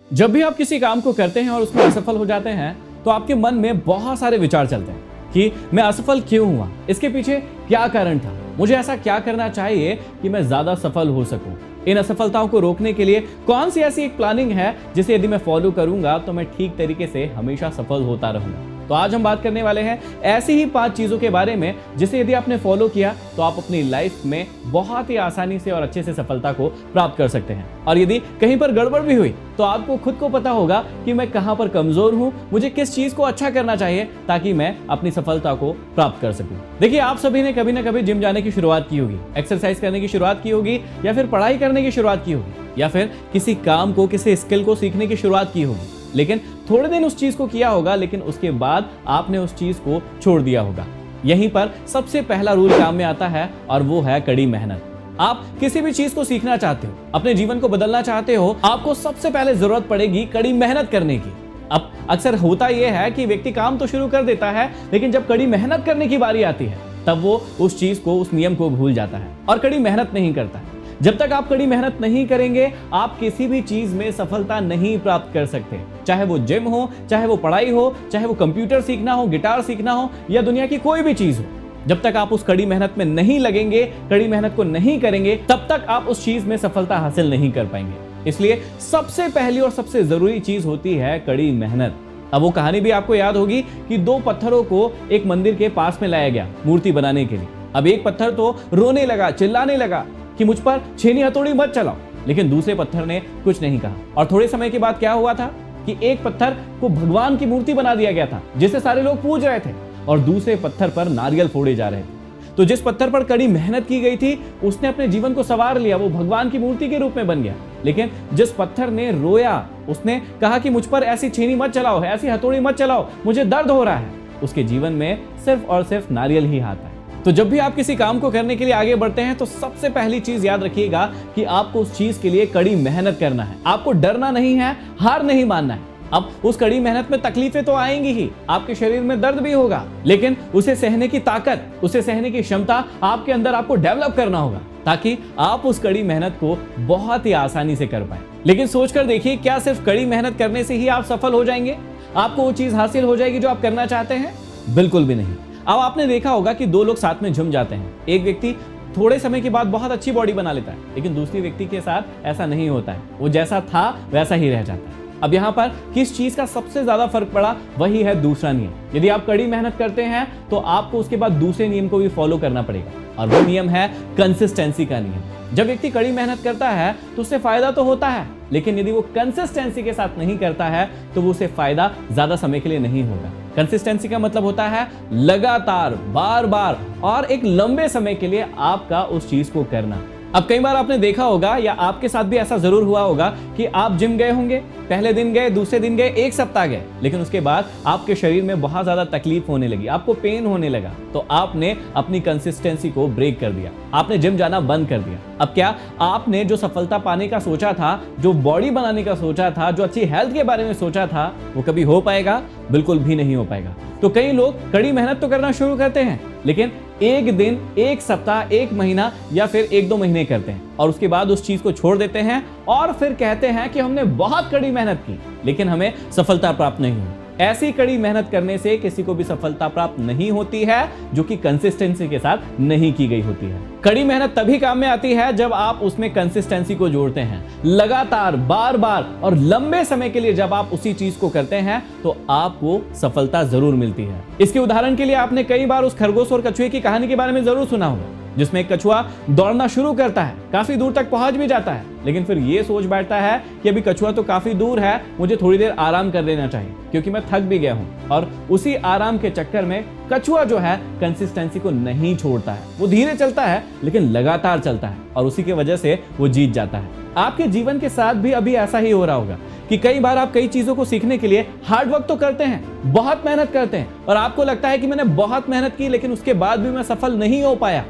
जब भी आप किसी काम को करते हैं और उसमें असफल हो जाते हैं तो आपके मन में बहुत सारे विचार चलते हैं कि मैं असफल क्यों हुआ, इसके पीछे क्या कारण था, मुझे ऐसा क्या करना चाहिए कि मैं ज्यादा सफल हो सकूं। इन असफलताओं को रोकने के लिए कौन सी ऐसी एक प्लानिंग है जिसे यदि मैं फॉलो करूंगा तो मैं ठीक तरीके से हमेशा सफल होता रहूंगा। तो आज हम बात करने वाले हैं ऐसी ही 5 चीजों के बारे में जिसे यदि आपने फॉलो किया तो आप अपनी लाइफ में बहुत ही आसानी से और अच्छे से सफलता को प्राप्त कर सकते हैं। और यदि कहीं पर गड़बड़ भी हुई तो आपको खुद को पता होगा कि मैं कहां पर कमजोर हूं, मुझे किस चीज को अच्छा करना चाहिए ताकि मैं अपनी सफलता को प्राप्त कर सकूं। देखिए, आप सभी ने कभी ना कभी जिम जाने की शुरुआत की होगी, एक्सरसाइज करने की शुरुआत की होगी, या फिर पढ़ाई करने की शुरुआत की होगी, या फिर किसी काम को, किसी स्किल को सीखने की शुरुआत की होगी। लेकिन थोड़े दिन उस चीज को किया होगा, लेकिन उसके बाद आपने उस चीज को छोड़ दिया होगा। यहीं पर सबसे पहला रूल काम में आता है और वो है कड़ी मेहनत। आप किसी भी चीज को सीखना चाहते हो, अपने जीवन को बदलना चाहते हो, आपको सबसे पहले जरूरत पड़ेगी कड़ी मेहनत करने की। अब अक्सर होता यह है कि व्यक्ति काम तो शुरू कर देता है, लेकिन जब कड़ी मेहनत करने की बारी आती है तब वो उस चीज को, उस नियम को भूल जाता है और कड़ी मेहनत नहीं करता है। जब तक आप कड़ी मेहनत नहीं करेंगे आप किसी भी चीज में सफलता नहीं प्राप्त कर सकते, चाहे वो जिम हो, चाहे वो पढ़ाई हो, चाहे वो कंप्यूटर सीखना हो, गिटार सीखना हो, या दुनिया की कोई भी चीज हो। जब तक आप उस कड़ी मेहनत में नहीं लगेंगे, कड़ी मेहनत को नहीं करेंगे, तब तक आप उस चीज में सफलता हासिल नहीं कर पाएंगे। इसलिए सबसे पहली और सबसे जरूरी चीज होती है कड़ी मेहनत। अब वो कहानी भी आपको याद होगी कि 2 पत्थरों को एक मंदिर के पास में लाया गया मूर्ति बनाने के लिए। अब एक पत्थर तो रोने लगा, चिल्लाने लगा कि मुझ पर छेनी हथौड़ी मत चलाओ, लेकिन दूसरे पत्थर ने कुछ नहीं कहा। और थोड़े समय के बाद क्या हुआ था कि एक पत्थर को भगवान की मूर्ति बना दिया गया था जिसे सारे लोग पूज रहे थे, और दूसरे पत्थर पर नारियल फोड़े जा रहे थे। तो जिस पत्थर पर कड़ी मेहनत की गई थी उसने अपने जीवन को संवार लिया, वो भगवान की मूर्ति के रूप में बन गया। लेकिन जिस पत्थर ने रोया, उसने कहा कि मुझ पर ऐसी छेनी मत चलाओ, ऐसी हथौड़ी मत चलाओ, मुझे दर्द हो रहा है, उसके जीवन में सिर्फ और सिर्फ नारियल ही आता है। तो जब भी आप किसी काम को करने के लिए आगे बढ़ते हैं तो सबसे पहली चीज याद रखिएगा कि आपको उस चीज के लिए कड़ी मेहनत करना है। आपको डरना नहीं है, हार नहीं मानना है। अब उस कड़ी मेहनत में तकलीफें तो आएंगी ही, आपके शरीर में दर्द भी होगा, लेकिन उसे सहने की ताकत, उसे सहने की क्षमता आपके अंदर आपको डेवलप करना होगा ताकि आप उस कड़ी मेहनत को बहुत ही आसानी से कर पाए। लेकिन सोचकर देखिए, क्या सिर्फ कड़ी मेहनत करने से ही आप सफल हो जाएंगे? आपको वो चीज हासिल हो जाएगी जो आप करना चाहते हैं? बिल्कुल भी नहीं। अब आपने देखा होगा कि 2 लोग साथ में जिम जाते हैं। एक व्यक्ति थोड़े समय के बाद बहुत अच्छी बॉडी बना लेता है, लेकिन दूसरे व्यक्ति के साथ ऐसा नहीं होता है, वो जैसा था वैसा ही रह जाता है। अब यहाँ पर किस चीज का सबसे ज्यादा फर्क पड़ा, वही है दूसरा नियम। यदि आप कड़ी मेहनत करते हैं तो आपको उसके बाद दूसरे नियम को भी फॉलो करना पड़ेगा, और वो नियम है कंसिस्टेंसी का नियम। जब व्यक्ति कड़ी मेहनत करता है तो उससे फायदा तो होता है, लेकिन यदि वो कंसिस्टेंसी के साथ नहीं करता है तो वो उसे फायदा ज्यादा समय के लिए नहीं होगा। कंसिस्टेंसी का मतलब होता है लगातार, बार बार और एक लंबे समय के लिए आपका उस चीज को करना। अब कई बार आपने देखा होगा या आपके साथ भी ऐसा जरूर हुआ होगा कि आप जिम गए होंगे, पहले दिन गए, दूसरे दिन गए, 1 सप्ताह गए, लेकिन उसके बाद आपके शरीर में बहुत ज्यादा तकलीफ होने लगी, आपको पेन होने लगा, तो आपने अपनी कंसिस्टेंसी को ब्रेक कर दिया, आपने जिम जाना बंद कर दिया। अब क्या आपने जो सफलता पाने का सोचा था, जो बॉडी बनाने का सोचा था, जो अच्छी हेल्थ के बारे में सोचा था, वो कभी हो पाएगा? बिल्कुल भी नहीं हो पाएगा। तो कई लोग कड़ी मेहनत तो करना शुरू करते हैं, लेकिन 1 दिन, 1 सप्ताह, 1 महीना या फिर 1-2 महीने करते हैं और उसके बाद उस चीज को छोड़ देते हैं और फिर कहते हैं कि हमने बहुत कड़ी मेहनत की लेकिन हमें सफलता प्राप्त नहीं हुई। ऐसी कड़ी मेहनत करने से किसी को भी सफलता प्राप्त नहीं होती है जो कि कंसिस्टेंसी के साथ नहीं की गई होती है। कड़ी मेहनत तभी काम में आती है जब आप उसमें कंसिस्टेंसी को जोड़ते हैं। लगातार, बार बार और लंबे समय के लिए जब आप उसी चीज को करते हैं तो आपको सफलता जरूर मिलती है। इसके उदाहरण के लिए आपने कई बार उस खरगोश और कछुए की कहानी के बारे में जरूर सुना होगा, जिसमें एक कछुआ दौड़ना शुरू करता है, काफी दूर तक पहुंच भी जाता है, लेकिन फिर ये सोच बैठता है कि अभी कछुआ तो काफी दूर है, मुझे थोड़ी देर आराम कर लेना चाहिए क्योंकि मैं थक भी गया हूं। और उसी आराम के चक्कर में कछुआ जो है कंसिस्टेंसी को नहीं छोड़ता है, वो धीरे चलता है लेकिन लगातार चलता है और उसी की वजह से वो जीत जाता है। आपके जीवन के साथ भी अभी ऐसा ही हो रहा होगा कि कई बार आप कई चीजों को सीखने के लिए हार्ड वर्क तो करते हैं, बहुत मेहनत करते हैं और आपको लगता है कि मैंने बहुत मेहनत की लेकिन उसके बाद भी मैं सफल नहीं हो पाया।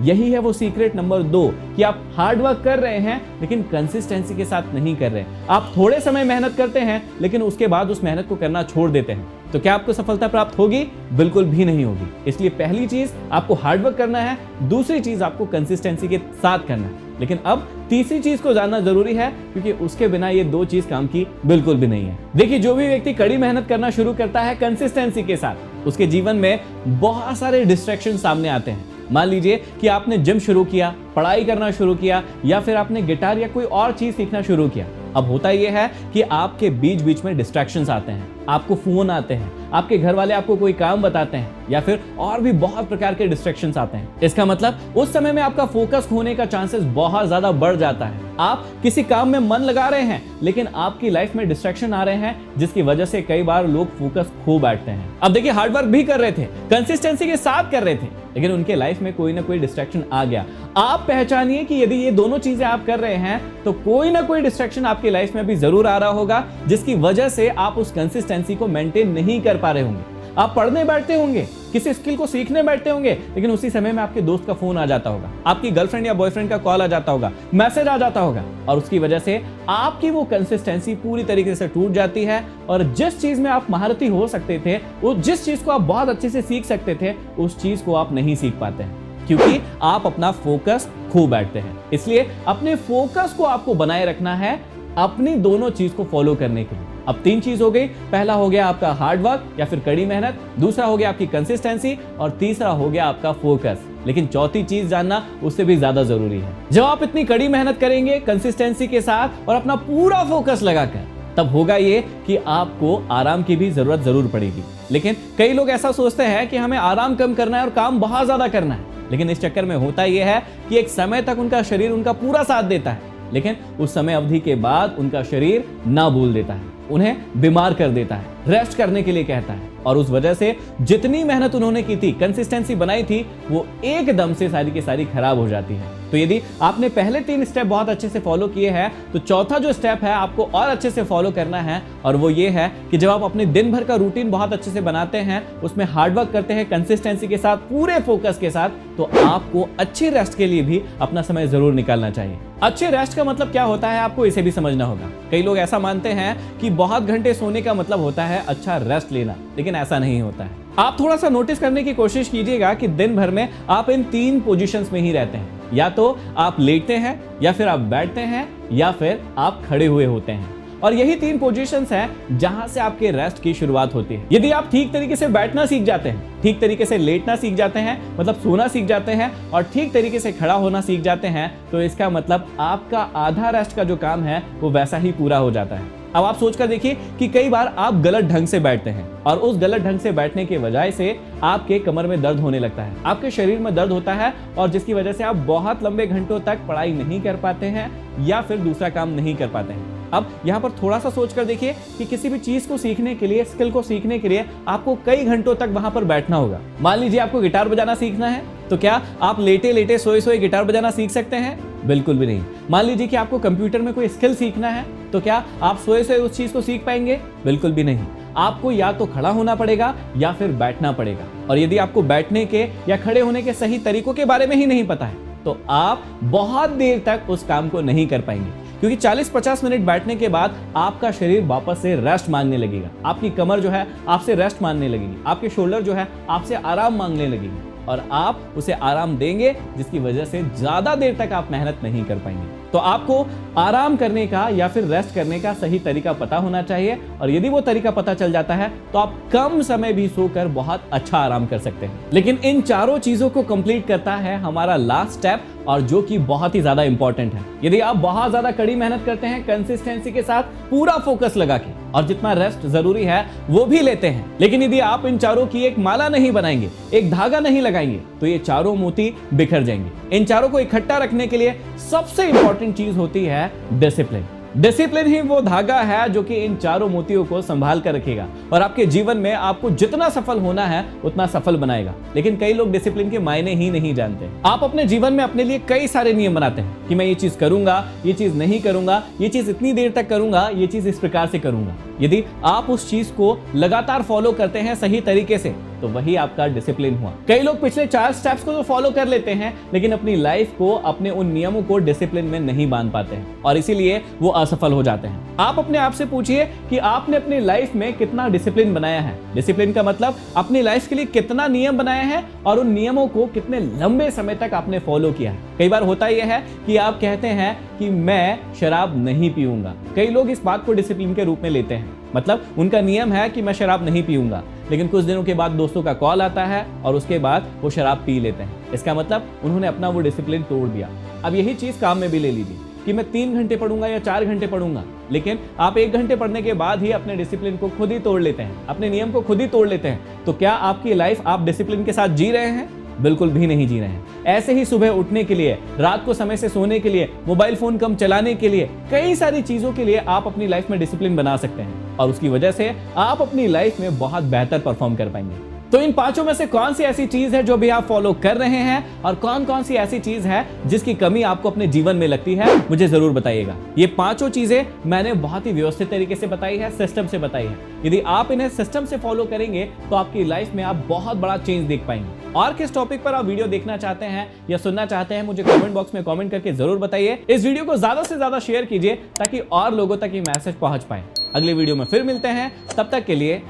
यही है वो सीक्रेट नंबर 2 कि आप हार्ड वर्क कर रहे हैं लेकिन कंसिस्टेंसी के साथ नहीं कर रहे हैं। आप थोड़े समय मेहनत करते हैं लेकिन उसके बाद उस मेहनत को करना छोड़ देते हैं। तो क्या आपको सफलता प्राप्त होगी? बिल्कुल भी नहीं होगी। इसलिए पहली चीज आपको हार्ड वर्क करना है, दूसरी चीज आपको कंसिस्टेंसी के साथ करना है। लेकिन अब तीसरी चीज को जानना जरूरी है, क्योंकि उसके बिना ये दो चीज काम की बिल्कुल भी नहीं है। देखिए, जो भी व्यक्ति कड़ी मेहनत करना शुरू करता है कंसिस्टेंसी के साथ, उसके जीवन में बहुत सारे डिस्ट्रैक्शन सामने आते हैं। मान लीजिए कि आपने जिम शुरू किया, पढ़ाई करना शुरू किया, या फिर आपने गिटार या कोई और चीज सीखना शुरू किया। अब होता यह है कि आपके बीच बीच में डिस्ट्रैक्शंस आते हैं, आपको फोन आते हैं, आपके घर वाले आपको कोई काम बताते हैं, या फिर और भी बहुत प्रकार के डिस्ट्रैक्शंस आते हैं। इसका मतलब उस समय में आपका फोकस खोने का चांसेस बहुत ज्यादा बढ़ जाता है। आप किसी काम में मन लगा रहे हैं, लेकिन आपकी लाइफ में डिस्ट्रैक्शन आ रहे हैं, जिसकी वजह से कई बार लोग फोकस खो बैठते हैं। अब देखिए, हार्डवर्क भी कर रहे थे, कंसिस्टेंसी के साथ कर रहे थे, लेकिन उनके लाइफ में कोई ना कोई डिस्ट्रैक्शन आ गया। आप पहचानिए कि यदि ये दोनों चीजें आप कर रहे हैं, तो कोई ना कोई डिस्ट्रैक्शन आपकी लाइफ में भी जरूर आ रहा होगा, जिसकी वजह से आप उस कंसिस्टेंसी को मेंटेन नहीं कर पा रहे होंगे। आप पढ़ने बैठते होंगे, किसी स्किल को सीखने बैठते होंगे, लेकिन उसी समय में आपके दोस्त का फोन आ जाता होगा, आपकी गर्लफ्रेंड या बॉयफ्रेंड का कॉल आ जाता होगा, मैसेज आ जाता होगा, और उसकी वजह से आपकी वो कंसिस्टेंसी पूरी तरीके से टूट जाती है। और जिस चीज में आप महारथी हो सकते थे, जिस चीज को आप बहुत अच्छे से सीख सकते थे, उस चीज को आप नहीं सीख पाते हैं, क्योंकि आप अपना फोकस खो बैठते हैं। इसलिए अपने फोकस को आपको बनाए रखना है, अपनी दोनों चीज को फॉलो करने के लिए। अब तीन चीज हो गई, पहला हो गया आपका हार्डवर्क या फिर कड़ी मेहनत, दूसरा हो गया आपकी कंसिस्टेंसी, और तीसरा हो गया आपका फोकस। लेकिन चौथी चीज जानना उससे भी ज्यादा जरूरी है। जब आप इतनी कड़ी मेहनत करेंगे कंसिस्टेंसी के साथ और अपना पूरा फोकस लगाकर, तब होगा ये कि आपको आराम की भी जरूरत जरूर पड़ेगी। लेकिन कई लोग ऐसा सोचते हैं कि हमें आराम कम करना है और काम बहुत ज्यादा करना है, लेकिन इस चक्कर में होता यह है कि एक समय तक उनका शरीर उनका पूरा साथ देता है, लेकिन उस समय अवधि के बाद उनका शरीर ना भूल देता है, उन्हें बीमार कर देता है, रेस्ट करने के लिए कहता है, और उस वजह से जितनी मेहनत उन्होंने की थी, कंसिस्टेंसी बनाई थी, वो एकदम से सारी की सारी खराब हो जाती है। तो यदि आपने पहले 3 स्टेप बहुत अच्छे से फॉलो किए हैं, तो चौथा जो स्टेप है आपको और अच्छे से फॉलो करना है, और वो ये है कि जब आप अपने दिन भर का रूटीन बहुत अच्छे से बनाते हैं, उसमें हार्डवर्क करते हैं कंसिस्टेंसी के साथ, पूरे फोकस के साथ, तो आपको अच्छी रेस्ट के लिए भी अपना समय जरूर निकालना चाहिए। अच्छे रेस्ट का मतलब क्या होता है, आपको इसे भी समझना होगा। कई लोग ऐसा मानते हैं कि बहुत घंटे सोने का मतलब होता है अच्छा रेस्ट लेना, लेकिन ऐसा नहीं होता है। आप थोड़ा सा नोटिस करने की कोशिश कीजिएगा कि दिन भर में आप इन 3 पोजीशंस में ही रहते हैं, या तो आप लेटते हैं, या फिर आप बैठते हैं, या फिर आप खड़े हुए होते हैं। और यही 3 पोजीशंस हैं जहां से आपके रेस्ट की शुरुआत होती है। यदि आप ठीक तरीके से बैठना सीख जाते हैं, ठीक तरीके से लेटना सीख जाते हैं, मतलब सोना सीख जाते हैं, और ठीक तरीके से खड़ा होना सीख जाते हैं, तो इसका मतलब आपका आधा रेस्ट का जो काम है वो वैसा ही पूरा हो जाता है। अब आप सोचकर देखिए कि कई बार आप गलत ढंग से बैठते हैं, और उस गलत ढंग से बैठने की वजह से आपके कमर में दर्द होने लगता है, आपके शरीर में दर्द होता है, और जिसकी वजह से आप बहुत लंबे घंटों तक पढ़ाई नहीं कर पाते हैं, या फिर दूसरा काम नहीं कर पाते हैं। अब यहाँ पर थोड़ा सा सोचकर देखिए कि किसी भी चीज को सीखने के लिए, स्किल को सीखने के लिए आपको कई घंटों तक वहां पर बैठना होगा। मान लीजिए आपको गिटार बजाना सीखना है, तो क्या आप लेटे लेटे सोए सोए गिटार बजाना सीख सकते हैं? बिल्कुल भी नहीं। मान लीजिए कि आपको कंप्यूटर में कोई स्किल सीखना है, तो क्या आप सोए सोए उस चीज को सीख पाएंगे? बिल्कुल भी नहीं। आपको या तो खड़ा होना पड़ेगा या फिर बैठना पड़ेगा, और यदि आपको बैठने के या खड़े होने के सही तरीकों के बारे में ही नहीं पता है, तो आप बहुत देर तक उस काम को नहीं कर पाएंगे, क्योंकि 40-50 मिनट बैठने के बाद आपका शरीर वापस से रेस्ट मांगने लगेगा, आपकी कमर जो है आपसे रेस्ट मांगने लगेगी, आपके शोल्डर जो है आपसे आराम मांगने लगेगी, और आप उसे आराम देंगे, जिसकी वजह से ज्यादा देर तक आप मेहनत नहीं कर पाएंगे। तो आपको आराम करने का या फिर रेस्ट करने का सही तरीका पता होना चाहिए, और यदि वो तरीका पता चल जाता है तो आप कम समय भी सोकर बहुत अच्छा आराम कर सकते हैं। लेकिन इन चारों चीजों को कंप्लीट करता है हमारा लास्ट स्टेप, और जो कि बहुत ही ज्यादा इंपॉर्टेंट है। यदि आप बहुत ज्यादा कड़ी मेहनत करते हैं कंसिस्टेंसी के साथ, पूरा फोकस लगा के, और जितना रेस्ट जरूरी है वो भी लेते हैं, लेकिन यदि आप इन चारों की एक माला नहीं बनाएंगे, एक धागा नहीं लगाएंगे, तो ये चारों मोती बिखर जाएंगे। इन चारों को इकट्ठा रखने के लिए सबसे इंपॉर्टेंट चीज होती है डिसिप्लिन। डिसिप्लिन ही वो धागा है जो कि इन चारों मोतियों को संभाल कर रखेगा, और आपके जीवन में आपको जितना सफल होना है उतना सफल बनाएगा। लेकिन कई लोग डिसिप्लिन के मायने ही नहीं जानते। आप अपने जीवन में अपने लिए कई सारे नियम बनाते हैं कि मैं ये चीज करूंगा, ये चीज नहीं करूंगा, ये चीज इतनी देर तक करूंगा, ये चीज इस प्रकार से करूंगा। यदि आप उस चीज को लगातार फॉलो करते हैं सही तरीके से, तो वही आपका डिसिप्लिन हुआ। कई लोग पिछले 4 स्टेप्स को तो फॉलो कर लेते हैं, लेकिन अपनी लाइफ को, अपने उन नियमों को डिसिप्लिन में नहीं बांध पाते हैं, और इसीलिए वो असफल हो जाते हैं। आप अपने आप से पूछिए कि आपने अपनी लाइफ में कितना डिसिप्लिन बनाया है। डिसिप्लिन का मतलब अपनी लाइफ के लिए कितना नियम बनाया है, और उन नियमों को कितने लंबे समय तक आपने फॉलो किया है। कई बार होता यह है कि आप कहते हैं कि मैं शराब नहीं पीऊंगा। कई लोग इस बात को डिसिप्लिन के रूप में लेते हैं, मतलब उनका नियम है कि मैं शराब नहीं पीऊंगा, लेकिन कुछ दिनों के बाद दोस्तों का कॉल आता है और उसके बाद वो शराब पी लेते हैं। इसका मतलब उन्होंने अपना वो डिसिप्लिन तोड़ दिया। अब यही चीज काम में भी ले लीजिए कि मैं 3 घंटे पढ़ूंगा या 4 घंटे पढ़ूंगा, लेकिन आप 1 घंटे पढ़ने के बाद ही अपने डिसिप्लिन को खुद ही तोड़ लेते हैं, अपने नियम को खुद ही तोड़ लेते हैं। तो क्या आपकी लाइफ आप डिसिप्लिन के साथ जी रहे हैं? बिल्कुल भी नहीं जी रहे हैं। ऐसे ही सुबह उठने के लिए, रात को समय से सोने के लिए, मोबाइल फोन कम चलाने के लिए, कई सारी चीजों के लिए आप अपनी लाइफ में डिसिप्लिन बना सकते हैं और उसकी वजह से आप अपनी लाइफ में बहुत बेहतर परफॉर्म कर पाएंगे। तो इन 5 में से कौन सी ऐसी चीज है जो भी आप फॉलो कर रहे हैं और कौन कौन सी ऐसी चीज है जिसकी कमी आपको अपने जीवन में लगती है, मुझे जरूर बताइएगा। ये 5 चीजें मैंने बहुत ही व्यवस्थित तरीके से बताई है, सिस्टम से बताई है। यदि आप इन्हें सिस्टम से फॉलो करेंगे तो आपकी लाइफ में आप बहुत बड़ा चेंज देख पाएंगे। और किस टॉपिक पर आप वीडियो देखना चाहते हैं या सुनना चाहते हैं, मुझे कमेंट बॉक्स में कमेंट करके जरूर बताइए। इस वीडियो को ज्यादा से ज्यादा शेयर कीजिए ताकि और लोगों तक ये मैसेज पहुंच पाए। अगले वीडियो में फिर मिलते हैं, तब तक के लिए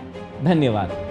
धन्यवाद।